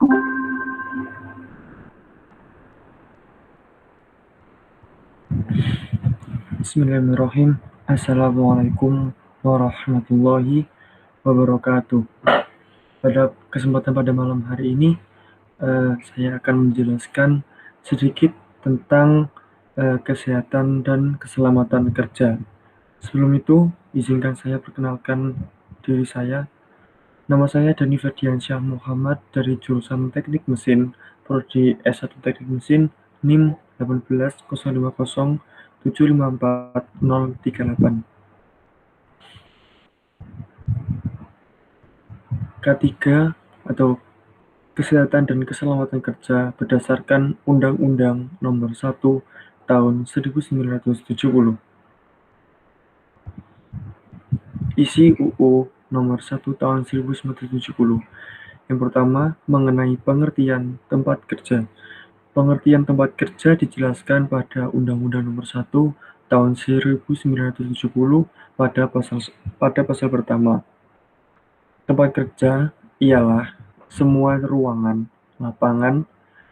Bismillahirrahmanirrahim. Assalamualaikum warahmatullahi wabarakatuh. Pada kesempatan pada malam hari ini, saya akan menjelaskan sedikit tentang kesehatan dan keselamatan kerja. Sebelum itu, izinkan saya perkenalkan diri saya. Nama saya Dani Ferdiansyah Muhammad dari jurusan Teknik Mesin, Prodi S1 Teknik Mesin, NIM 18050754038. K3 atau Kesehatan dan Keselamatan Kerja berdasarkan Undang-Undang Nomor 1 Tahun 1970. Isi UU Nomor 1 Tahun 1970. Yang pertama, mengenai pengertian tempat kerja. Pengertian tempat kerja dijelaskan pada Undang-Undang Nomor 1 Tahun 1970 pada pasal pertama. Tempat kerja ialah semua ruangan, lapangan,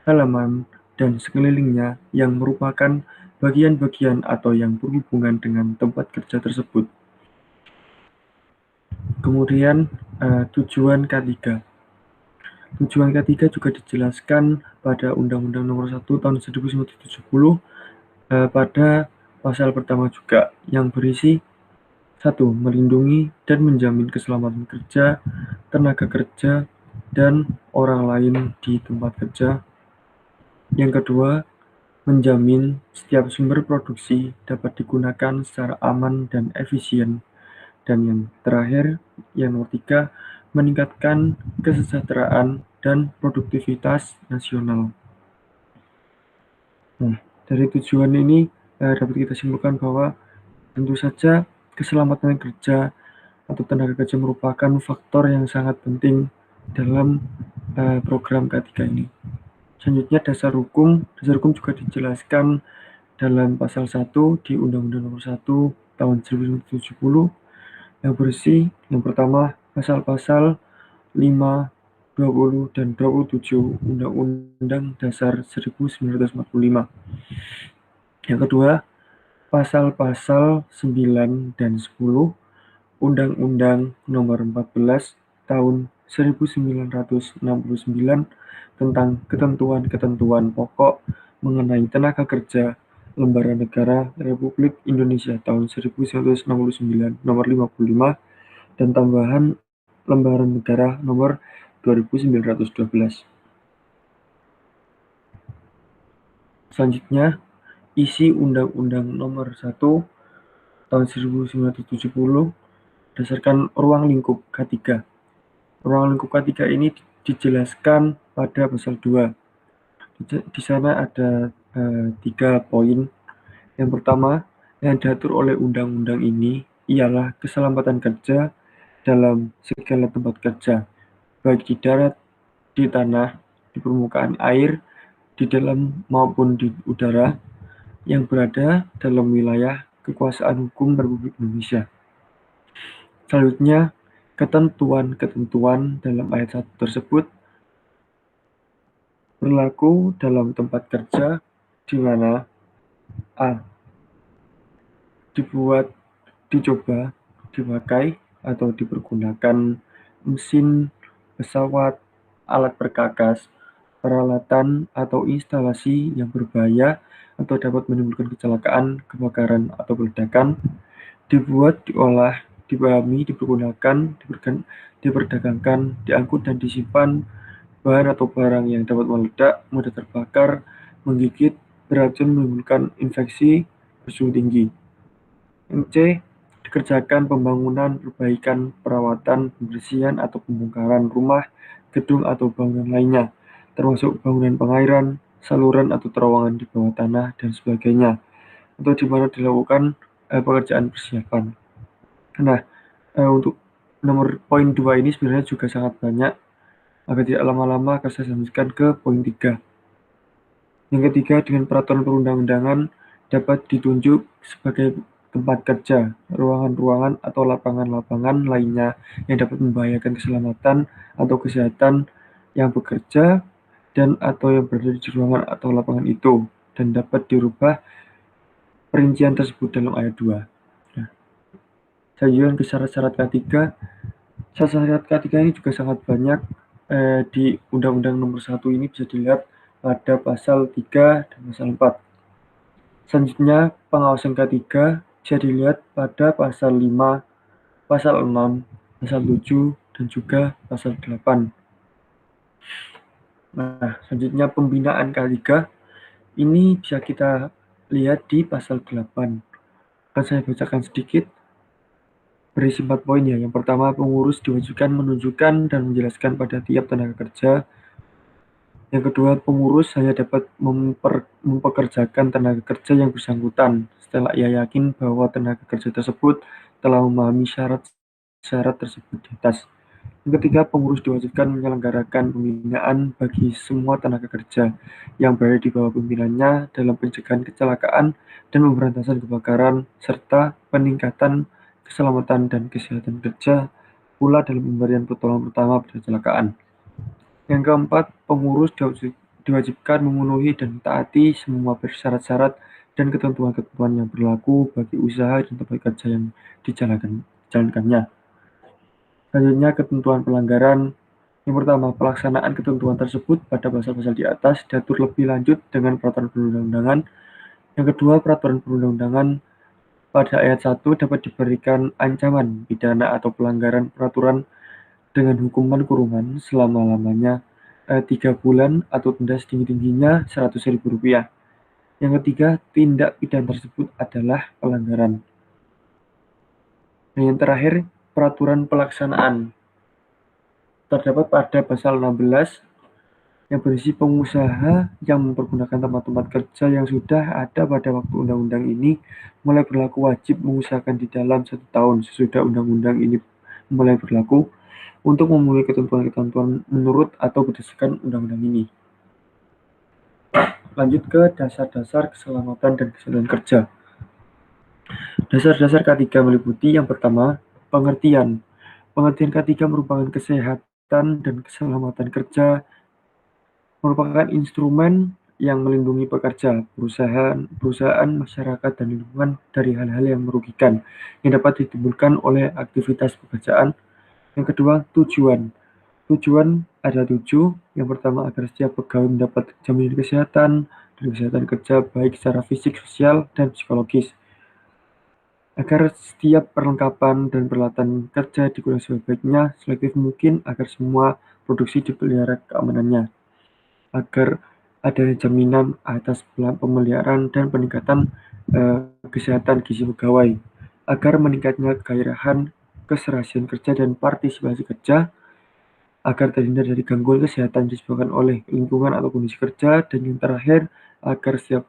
halaman, dan sekelilingnya yang merupakan bagian-bagian atau yang berhubungan dengan tempat kerja tersebut. Kemudian tujuan K3. Tujuan K3 juga dijelaskan pada Undang-Undang Nomor 1 Tahun 1970 pada pasal pertama juga, yang berisi 1. Melindungi dan menjamin keselamatan kerja, tenaga kerja, dan orang lain di tempat kerja. Yang kedua, menjamin setiap sumber produksi dapat digunakan secara aman dan efisien. Dan yang terakhir, yang nomor 3, meningkatkan kesejahteraan dan produktivitas nasional. Nah, dari tujuan ini dapat kita simpulkan bahwa tentu saja keselamatan kerja atau tenaga kerja merupakan faktor yang sangat penting dalam program K3 ini. Selanjutnya dasar hukum juga dijelaskan dalam pasal 1 di Undang-Undang Nomor 1 Tahun 1970 yang berisi yang pertama pasal-pasal 5, 20, dan 27 Undang-Undang Dasar 1945. Yang kedua, pasal-pasal 9 dan 10 Undang-Undang Nomor 14 Tahun 1969 tentang ketentuan-ketentuan pokok mengenai tenaga kerja Lembaga Negara Republik Indonesia tahun 1969 Nomor 55 dan tambahan Lembaran Negara Nomor 2912. Selanjutnya, isi Undang-Undang Nomor 1 Tahun 1970 berdasarkan ruang lingkup K3. Ruang lingkup K3 ini dijelaskan pada pasal 2. Di sana ada 3 poin. Yang pertama, yang diatur oleh undang-undang ini ialah keselamatan kerja dalam segala tempat kerja, baik di darat, di tanah, di permukaan air, di dalam maupun di udara, yang berada dalam wilayah kekuasaan hukum Republik Indonesia. Selanjutnya, ketentuan-ketentuan dalam ayat 1 tersebut berlaku dalam tempat kerja di mana a. dibuat, dicoba, dipakai, atau dipergunakan mesin, pesawat, alat perkakas, peralatan, atau instalasi yang berbahaya atau dapat menimbulkan kecelakaan, kebakaran, atau ledakan, dibuat, diolah, dipahami, dipergunakan, diperdagangkan, diangkut, dan disimpan bahan atau barang yang dapat meledak, mudah terbakar, menggigit, beracun, menimbulkan infeksi, bersuhu tinggi. Yang C. Dikerjakan pembangunan, perbaikan, perawatan, pembersihan, atau pembongkaran rumah, gedung, atau bangunan lainnya, termasuk bangunan pengairan, saluran atau terowongan di bawah tanah, dan sebagainya, atau di mana dilakukan pekerjaan persiapan. Nah, untuk nomor poin 2 ini sebenarnya juga sangat banyak. Agar tidak lama-lama akan saya lanjutkan ke poin 3. Yang ketiga, dengan peraturan perundang-undangan dapat ditunjuk sebagai tempat kerja, ruangan-ruangan atau lapangan-lapangan lainnya yang dapat membahayakan keselamatan atau kesehatan yang bekerja dan atau yang berada di ruangan atau lapangan itu, dan dapat dirubah perincian tersebut dalam ayat 2. Nah, selanjutnya ke syarat-syarat K3. Syarat-syarat K3 ini juga sangat banyak di Undang-Undang Nomor 1 ini bisa dilihat pada pasal 3 dan pasal 4. Selanjutnya, pengawasan K3 bisa dilihat pada pasal 5, pasal 6, pasal 7, dan juga pasal 8. Nah, selanjutnya pembinaan K3 ini bisa kita lihat di pasal 8. Akan saya bacakan sedikit, berisi 4 poin ya. Yang pertama, pengurus diwajibkan menunjukkan dan menjelaskan pada tiap tenaga kerja. Yang kedua, pengurus hanya dapat mempekerjakan tenaga kerja yang bersangkutan setelah ia yakin bahwa tenaga kerja tersebut telah memahami syarat-syarat tersebut di atas. Yang ketiga, pengurus diwajibkan menyelenggarakan pembinaan bagi semua tenaga kerja yang berada di bawah pimpinannya dalam pencegahan kecelakaan dan pemberantasan kebakaran, serta peningkatan keselamatan dan kesehatan kerja pula dalam pemberian pertolongan pertama pada kecelakaan. Yang keempat, pengurus diwajibkan memenuhi dan mentaati semua syarat-syarat dan ketentuan-ketentuan yang berlaku bagi usaha dan tempat kerja yang dijalankannya. Selanjutnya, ketentuan pelanggaran. Yang pertama, pelaksanaan ketentuan tersebut pada pasal-pasal di atas diatur lebih lanjut dengan peraturan perundang-undangan. Yang kedua, peraturan perundang-undangan pada ayat 1 dapat diberikan ancaman pidana atau pelanggaran peraturan dengan hukuman kurungan selama-lamanya 3 bulan atau denda setinggi-tingginya Rp100.000. Yang ketiga, tindak pidana tersebut adalah pelanggaran. Dan yang terakhir, peraturan pelaksanaan terdapat pada pasal 16 yang berisi pengusaha yang mempergunakan tempat-tempat kerja yang sudah ada pada waktu undang-undang ini mulai berlaku wajib mengusahakan di dalam 1 tahun sesudah undang-undang ini mulai berlaku untuk memenuhi ketentuan-ketentuan menurut atau berdasarkan undang-undang ini. Lanjut ke dasar-dasar keselamatan dan kesehatan kerja. Dasar-dasar K3 meliputi yang pertama, pengertian. Pengertian K3 merupakan kesehatan dan keselamatan kerja, merupakan instrumen yang melindungi pekerja, perusahaan, masyarakat, dan lingkungan dari hal-hal yang merugikan yang dapat ditimbulkan oleh aktivitas pekerjaan. Yang kedua, tujuan. Tujuan ada 7. Yang pertama, agar setiap pegawai mendapat jaminan kesehatan dan kesehatan kerja baik secara fisik, sosial, dan psikologis. Agar setiap perlengkapan dan peralatan kerja digunakan sebaik-baiknya, selektif mungkin agar semua produksi dipelihara keamanannya. Agar adanya jaminan atas pemeliharaan dan peningkatan kesehatan gizi pegawai. Agar meningkatnya kegairahan, keserasian kerja, dan partisipasi kerja. Agar terhindar dari gangguan kesehatan disebabkan oleh lingkungan atau kondisi kerja. Dan yang terakhir, agar setiap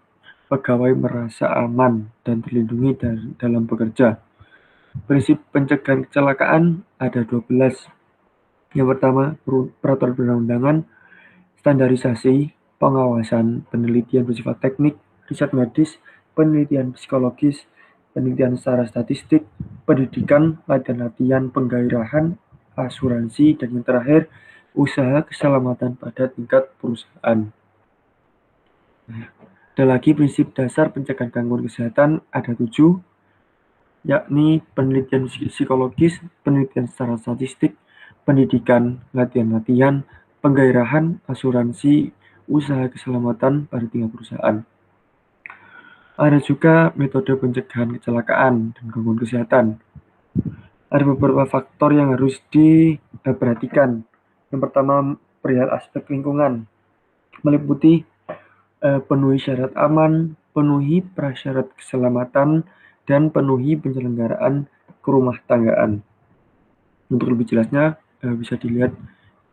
pegawai merasa aman dan terlindungi dalam bekerja. Prinsip pencegahan kecelakaan ada 12. Yang pertama, peraturan perundang-undangan, standarisasi, pengawasan, penelitian bersifat teknik, riset medis, penelitian psikologis, penelitian secara statistik, pendidikan, latihan-latihan, penggairahan, asuransi, dan yang terakhir, usaha keselamatan pada tingkat perusahaan. Ada lagi prinsip dasar pencegahan gangguan kesehatan ada 7, yakni penelitian psikologis, penelitian secara statistik, pendidikan, latihan-latihan, penggairahan, asuransi, usaha keselamatan pada tingkat perusahaan. Ada juga metode pencegahan kecelakaan dan gangguan kesehatan. Ada beberapa faktor yang harus diperhatikan. Yang pertama, perihal aspek lingkungan, meliputi penuhi syarat aman, penuhi prasyarat keselamatan, dan penuhi penyelenggaraan kerumah tanggaan. Untuk lebih jelasnya bisa dilihat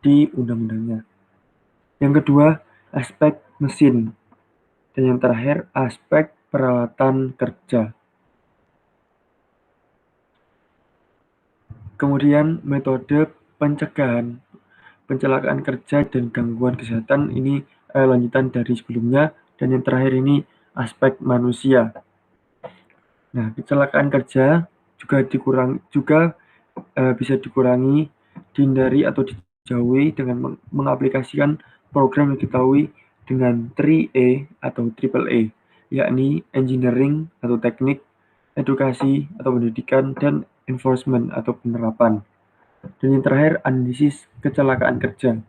di undang-undangnya. Yang kedua, aspek mesin. Dan yang terakhir, aspek peralatan kerja. Kemudian metode pencegahan kecelakaan kerja dan gangguan kesehatan ini lanjutan dari sebelumnya. Dan yang terakhir ini aspek manusia. Nah, kecelakaan kerja juga bisa dikurangi, dihindari atau dijauhi dengan mengaplikasikan program yang diketahui dengan 3E atau triple E, yakni engineering atau teknik, edukasi atau pendidikan, dan enforcement atau penerapan. Dan yang terakhir, analisis kecelakaan kerja.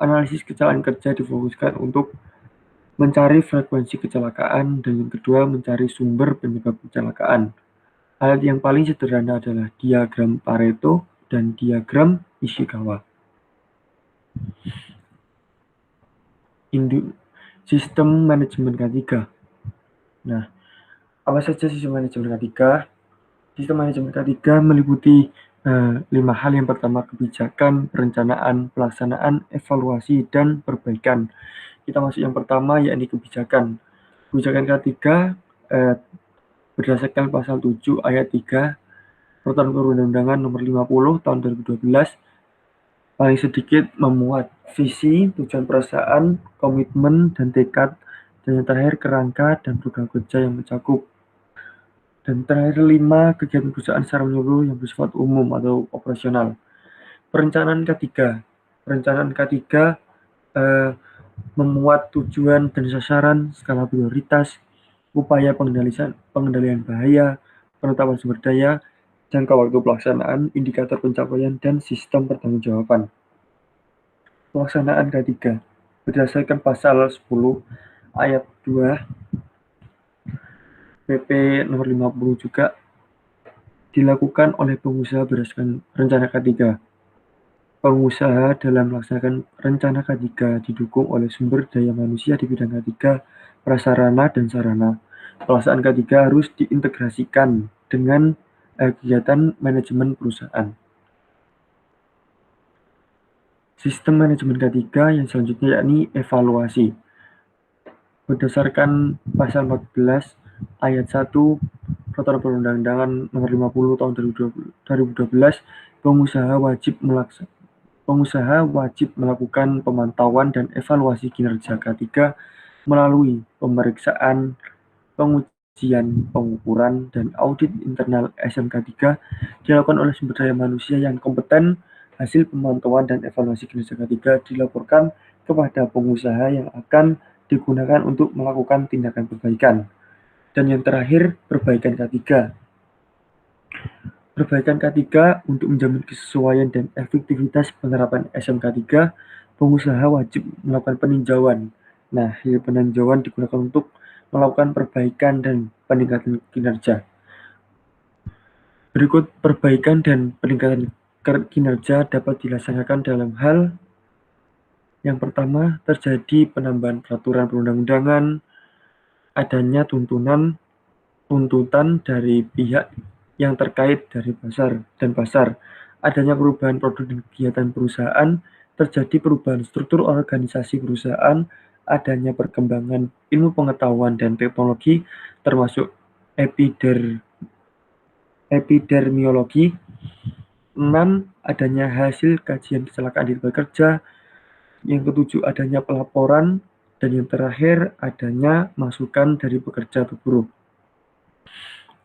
Analisis kecelakaan kerja difokuskan untuk mencari frekuensi kecelakaan, dan yang kedua mencari sumber penyebab kecelakaan. Alat yang paling sederhana adalah diagram Pareto dan diagram Ishikawa. Sistem manajemen K3. Nah, apa saja sistem manajemen K3? Sistem manajemen K3 meliputi 5 hal. Yang pertama, kebijakan, perencanaan, pelaksanaan, evaluasi, dan perbaikan. Kita masuk yang pertama, yakni kebijakan. Kebijakan K3 berdasarkan pasal 7 ayat 3 Peraturan Perundang-undangan Nomor 50 Tahun 2012 paling sedikit memuat visi, tujuan perusahaan, komitmen, dan tekad, dan yang terakhir kerangka dan program kerja yang mencakup. Dan terakhir 5, kegiatan perusahaan secara menyeluruh yang bersifat umum atau operasional. Perencanaan K3. Perencanaan K3 memuat tujuan dan sasaran, skala prioritas, upaya pengendalian bahaya, penetapan sumber daya, jangka waktu pelaksanaan, indikator pencapaian, dan sistem pertanggungjawaban. Pelaksanaan K3 berdasarkan pasal 10 ayat 2 PP nomor 50 juga dilakukan oleh pengusaha berdasarkan rencana K3. Pengusaha dalam melaksanakan rencana K3 didukung oleh sumber daya manusia di bidang K3, prasarana dan sarana. Pelaksanaan K3 harus diintegrasikan dengan kegiatan manajemen perusahaan. Sistem manajemen K3 yang selanjutnya yakni evaluasi. Berdasarkan pasal 14 ayat 1 Peraturan Perundang-undangan Nomor 50 Tahun 2012, pengusaha wajib melakukan pemantauan dan evaluasi kinerja K3 melalui pemeriksaan, pengujian, pengukuran, dan audit internal SMK3 dilakukan oleh sumber daya manusia yang kompeten. Hasil pemantauan dan evaluasi kinerja K3 dilaporkan kepada pengusaha yang akan digunakan untuk melakukan tindakan perbaikan. Dan yang terakhir, perbaikan K3. Perbaikan K3 untuk menjamin kesesuaian dan efektivitas penerapan SMK3, pengusaha wajib melakukan peninjauan. Nah, peninjauan digunakan untuk melakukan perbaikan dan peningkatan kinerja. Berikut perbaikan dan peningkatan kinerja dapat dilaksanakan dalam hal yang pertama, terjadi penambahan peraturan perundang-undangan, adanya tuntutan dari pihak yang terkait dari pasar, adanya perubahan produk dan kegiatan perusahaan, terjadi perubahan struktur organisasi perusahaan, adanya perkembangan ilmu pengetahuan dan teknologi, termasuk epidemiologi. 6. Adanya hasil kajian kecelakaan di tempat kerja. Yang ketujuh, adanya pelaporan. Dan yang terakhir, adanya masukan dari pekerja atau buruh.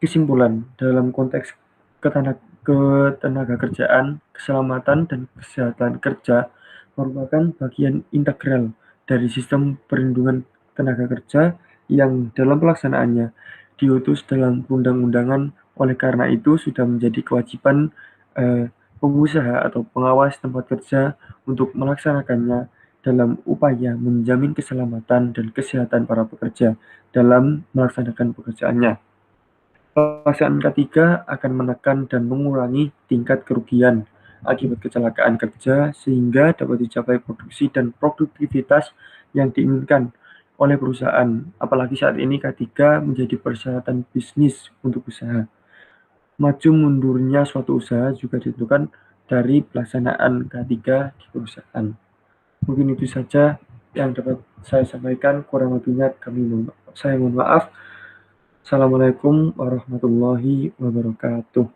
Kesimpulan, dalam konteks ketenaga kerjaan, keselamatan dan kesehatan kerja merupakan bagian integral dari sistem perlindungan tenaga kerja yang dalam pelaksanaannya diutus dalam perundang-undangan. Oleh karena itu, sudah menjadi kewajiban pengusaha atau pengawas tempat kerja untuk melaksanakannya dalam upaya menjamin keselamatan dan kesehatan para pekerja dalam melaksanakan pekerjaannya. Pelaksanaan K3 akan menekan dan mengurangi tingkat kerugian akibat kecelakaan kerja sehingga dapat dicapai produksi dan produktivitas yang diinginkan oleh perusahaan. Apalagi saat ini K3 menjadi persyaratan bisnis untuk usaha. Maju mundurnya suatu usaha juga ditentukan dari pelaksanaan K3 di perusahaan. Mungkin itu saja yang dapat saya sampaikan, kurang lebihnya saya mohon maaf. Assalamualaikum warahmatullahi wabarakatuh.